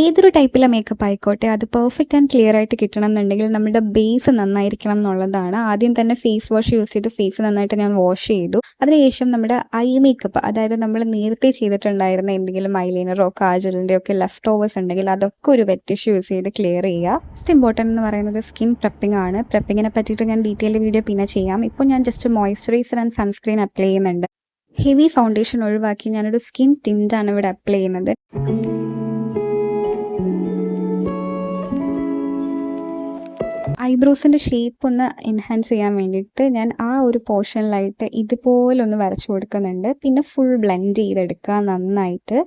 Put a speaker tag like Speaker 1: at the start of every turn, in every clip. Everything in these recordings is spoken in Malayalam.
Speaker 1: ഏതൊരു ടൈപ്പിലെ മേക്കപ്പ് ആയിക്കോട്ടെ അത് പെർഫെക്റ്റ് ആൻഡ് ക്ലിയർ ആയിട്ട് കിട്ടണം എന്നുണ്ടെങ്കിൽ നമ്മുടെ ബേസ് നന്നായിരിക്കണം എന്നുള്ളതാണ്. ആദ്യം തന്നെ ഫേസ് വാഷ് യൂസ് ചെയ്ത് ഫേസ് നന്നായിട്ട് ഞാൻ വാഷ് ചെയ്തു. അതിനുശേഷം നമ്മുടെ ഐ മേക്കപ്പ്, അതായത് നമ്മൾ നേരത്തെ ചെയ്തിട്ടുണ്ടായിരുന്ന എന്തെങ്കിലും ഐലൈനറോ കാജലിൻ്റെ ഒക്കെ ലെഫ്റ്റ് ഓവേഴ്സ് ഉണ്ടെങ്കിൽ അതൊക്കെ ഒരു വെറ്റ് ടിഷ്യൂ യൂസ് ചെയ്ത് ക്ലിയർ ചെയ്യുക. ഫസ്റ്റ് ഇമ്പോർട്ടൻ്റ് എന്ന് പറയുന്നത് സ്കിൻ പ്രെപ്പിംഗ് ആണ്. പ്രെപ്പിങ്ങിനെ പറ്റിയിട്ട് ഞാൻ ഡീറ്റെയിൽ വീഡിയോ പിന്നെ ചെയ്യാം. ഇപ്പോൾ ഞാൻ just moisturiser and sunscreen apply ചെയ്യുന്നുണ്ട്. ഹെവി ഫൗണ്ടേഷൻ ഒഴിവാക്കി ഞാനൊരു സ്കിൻ ടിൻ്റാണ് ഇവിടെ അപ്ലൈ ചെയ്യുന്നത്. ഐബ്രോസിൻ്റെ ഷേപ്പ് ഒന്ന് എൻഹാൻസ് ചെയ്യാൻ വേണ്ടിയിട്ട് ഞാൻ ആ ഒരു പോർഷനിലായിട്ട് ഇതുപോലൊന്ന് വരച്ചു കൊടുക്കുന്നുണ്ട്. പിന്നെ ഫുൾ ബ്ലെൻഡ് ചെയ്തെടുക്കുക നന്നായിട്ട്.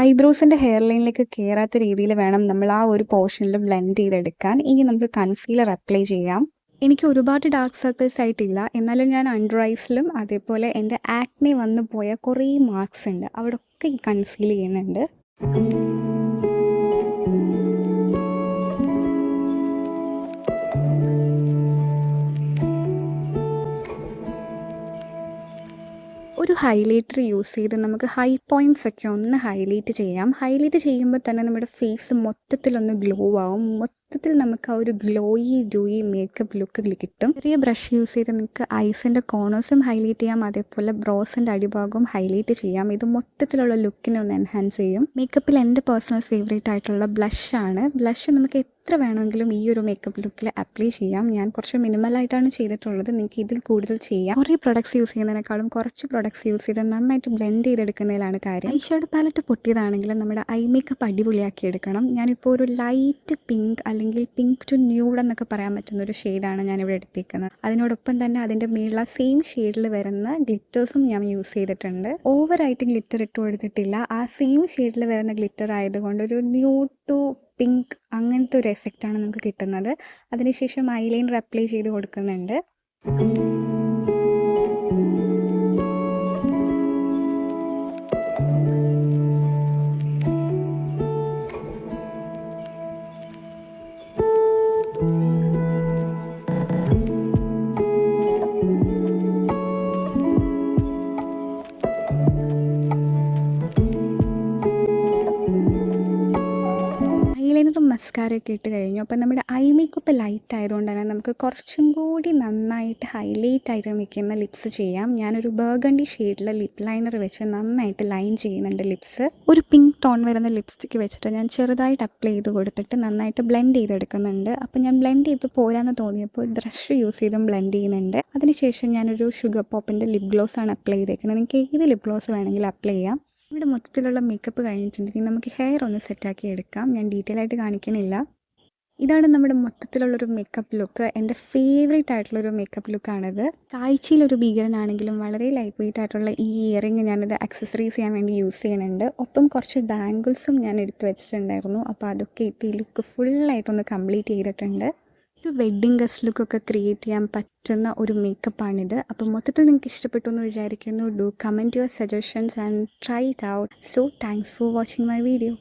Speaker 1: ഐബ്രോസിൻ്റെ ഹെയർ ലൈനിലേക്ക് കയറാത്ത രീതിയിൽ വേണം നമ്മൾ ആ ഒരു പോർഷനിൽ ബ്ലെൻഡ് ചെയ്തെടുക്കാൻ. ഇനി നമുക്ക് കൺസീലർ അപ്ലൈ ചെയ്യാം. എനിക്ക് ഒരുപാട് ഡാർക്ക് സർക്കിൾസ് ആയിട്ടില്ല, എന്നാലും ഞാൻ അണ്ടർ ഐസിലും അതേപോലെ എൻ്റെ ആക്നെ വന്നു പോയ കുറേ മാർക്സ് ഉണ്ട്, അവിടെയൊക്കെ ഈ കൺസീൽ ചെയ്യുന്നുണ്ട്. ഒരു ഹൈലൈറ്റർ യൂസ് ചെയ്ത് നമുക്ക് ഹൈ പോയിൻറ്റ്സ് ഒക്കെ ഒന്ന് ഹൈലൈറ്റ് ചെയ്യാം. ഹൈലൈറ്റ് ചെയ്യുമ്പോൾ തന്നെ നമ്മുടെ ഫേസ് മൊത്തത്തിലൊന്ന് ഗ്ലോ ആവും. മൊത്തത്തിൽ നമുക്ക് ആ ഒരു ഗ്ലോയി ഡൂയി മേക്കപ്പ് ലുക്ക് കിട്ടും. ചെറിയ ബ്രഷ് യൂസ് ചെയ്ത് നിങ്ങൾക്ക് ഐസിൻ്റെ കോർണേഴ്സും ഹൈലൈറ്റ് ചെയ്യാം, അതേപോലെ ബ്രോസിൻ്റെ അടിഭാഗവും ഹൈലൈറ്റ് ചെയ്യാം. ഇത് മൊത്തത്തിലുള്ള ലുക്കിനെ ഒന്ന് എൻഹാൻസ് ചെയ്യും. മേക്കപ്പിൽ എൻ്റെ പേഴ്സണൽ ഫേവറേറ്റ് ആയിട്ടുള്ള ബ്ലഷാണ്. ബ്ലഷ് നമുക്ക് എത്ര വേണമെങ്കിലും ഈ ഒരു മേക്കപ്പ് ലുക്കിൽ അപ്ലൈ ചെയ്യാം. ഞാൻ കുറച്ച് മിനിമലായിട്ടാണ് ചെയ്തിട്ടുള്ളത്, നിങ്ങൾക്ക് ഇതിൽ കൂടുതൽ ചെയ്യാം. കുറേ പ്രൊഡക്ട്സ് യൂസ് ചെയ്യുന്നതിനേക്കാളും കുറച്ച് പ്രൊഡക്ട്സ് യൂസ് ചെയ്ത് നന്നായിട്ട് ബ്ലെൻഡ് ചെയ്തെടുക്കുന്നതിലാണ് കാര്യം. ഐ ഷാഡോ പാലറ്റ് പൊട്ടിയതാണെങ്കിലും നമ്മുടെ ഐ മേക്കപ്പ് അടിപൊളിയാക്കി എടുക്കണം. ഞാനിപ്പോൾ ഒരു ലൈറ്റ് പിങ്ക് അല്ലെങ്കിൽ പിങ്ക് ടു ന്യൂഡ് എന്നൊക്കെ പറയാൻ പറ്റുന്ന ഒരു ഷെയ്ഡാണ് ഞാനിവിടെ എടുത്തേക്കുന്നത്. അതിനോടൊപ്പം തന്നെ അതിൻ്റെ മേലുള്ള സെയിം ഷെയ്ഡിൽ വരുന്ന ഗ്ലിറ്റേഴ്സും ഞാൻ യൂസ് ചെയ്തിട്ടുണ്ട്. ഓവറായിട്ട് ഗ്ലിറ്റർ ഇട്ട് കൊടുത്തിട്ടില്ല. ആ സെയിം ഷെയ്ഡിൽ വരുന്ന ഗ്ലിറ്റർ ആയതുകൊണ്ട് ഒരു ന്യൂഡ് ടു പിങ്ക് അങ്ങനത്തെ ഒരു എഫക്റ്റാണ് നമുക്ക് കിട്ടുന്നത്. അതിനുശേഷം ഐലൈനർ അപ്ലൈ ചെയ്ത് കൊടുക്കുന്നുണ്ട്. ഐലൈനറും മസ്കാരയൊക്കെ ഇട്ട് കഴിഞ്ഞു. അപ്പം നമ്മുടെ ഐ മേക്കപ്പ് ലൈറ്റ് ആയതുകൊണ്ട് തന്നെ നമുക്ക് കുറച്ചും കൂടി നന്നായിട്ട് ഹൈലൈറ്റ് ആയിട്ട് നിൽക്കുന്ന ലിപ്സ് ചെയ്യാം. ഞാനൊരു ബർഗണ്ടി ഷെയ്ഡിൽ ലിപ്പ് ലൈനർ വെച്ച് നന്നായിട്ട് ലൈൻ ചെയ്യുന്നുണ്ട് ലിപ്സ്. ഒരു പിങ്ക് ടോൺ വരുന്ന ലിപ്സ്റ്റിക്ക് വെച്ചിട്ട് ഞാൻ ചെറുതായിട്ട് അപ്ലൈ ചെയ്ത് കൊടുത്തിട്ട് നന്നായിട്ട് ബ്ലെൻഡ് ചെയ്തെടുക്കുന്നുണ്ട്. അപ്പം ഞാൻ ബ്ലെൻഡ് ചെയ്ത് പോരാന്ന് തോന്നിയപ്പോൾ ബ്രഷ് യൂസ് ചെയ്തും ബ്ലെൻഡ് ചെയ്യുന്നുണ്ട്. അതിനുശേഷം ഞാനൊരു ഷുഗർ പോപ്പിൻ്റെ ലിപ് ഗ്ലോസ് ആണ് അപ്ലൈ ചെയ്തേക്കുന്നത്. നിങ്ങൾക്ക് ഏത് ലിപ് ഗ്ലോസ് വേണമെങ്കിലും അപ്ലൈ ചെയ്യാം. ഇവിടെ മൊത്തത്തിലുള്ള മേക്കപ്പ് കഴിഞ്ഞിട്ടുണ്ടെങ്കിൽ നമുക്ക് ഹെയർ ഒന്ന് സെറ്റാക്കി എടുക്കാം. ഞാൻ ഡീറ്റെയിൽ ആയിട്ട് കാണിക്കണില്ല. ഇതാണ് നമ്മുടെ മൊത്തത്തിലുള്ളൊരു മേക്കപ്പ് ലുക്ക്. എൻ്റെ ഫേവറേറ്റ് ആയിട്ടുള്ളൊരു മേക്കപ്പ് ലുക്കാണിത്. കാഴ്ചയിലൊരു ഭീകരനാണെങ്കിലും വളരെ ലൈറ്റ് വെയിറ്റ് ആയിട്ടുള്ള ഈ ഇയറിങ് ഞാനിത് അക്സസറീസ് ചെയ്യാൻ വേണ്ടി യൂസ് ചെയ്യുന്നുണ്ട്. ഒപ്പം കുറച്ച് ബാംഗിൾസും ഞാൻ എടുത്ത് വെച്ചിട്ടുണ്ടായിരുന്നു. അപ്പോൾ അതൊക്കെ ഇട്ട് ഈ ലുക്ക് ഫുള്ളായിട്ടൊന്ന് കംപ്ലീറ്റ് ചെയ്തിട്ടുണ്ട്. ഒരു വെഡ്ഡിങ് ഗസ്റ്റ് ലുക്കൊക്കെ ക്രിയേറ്റ് ചെയ്യാൻ പറ്റുന്ന ഒരു മേക്കപ്പാണിത്. അപ്പോൾ മൊത്തത്തിൽ നിങ്ങൾക്ക് ഇഷ്ടപ്പെട്ടു എന്ന് വിചാരിക്കുന്നു. Do comment your suggestions and try it out. So thanks for watching my video.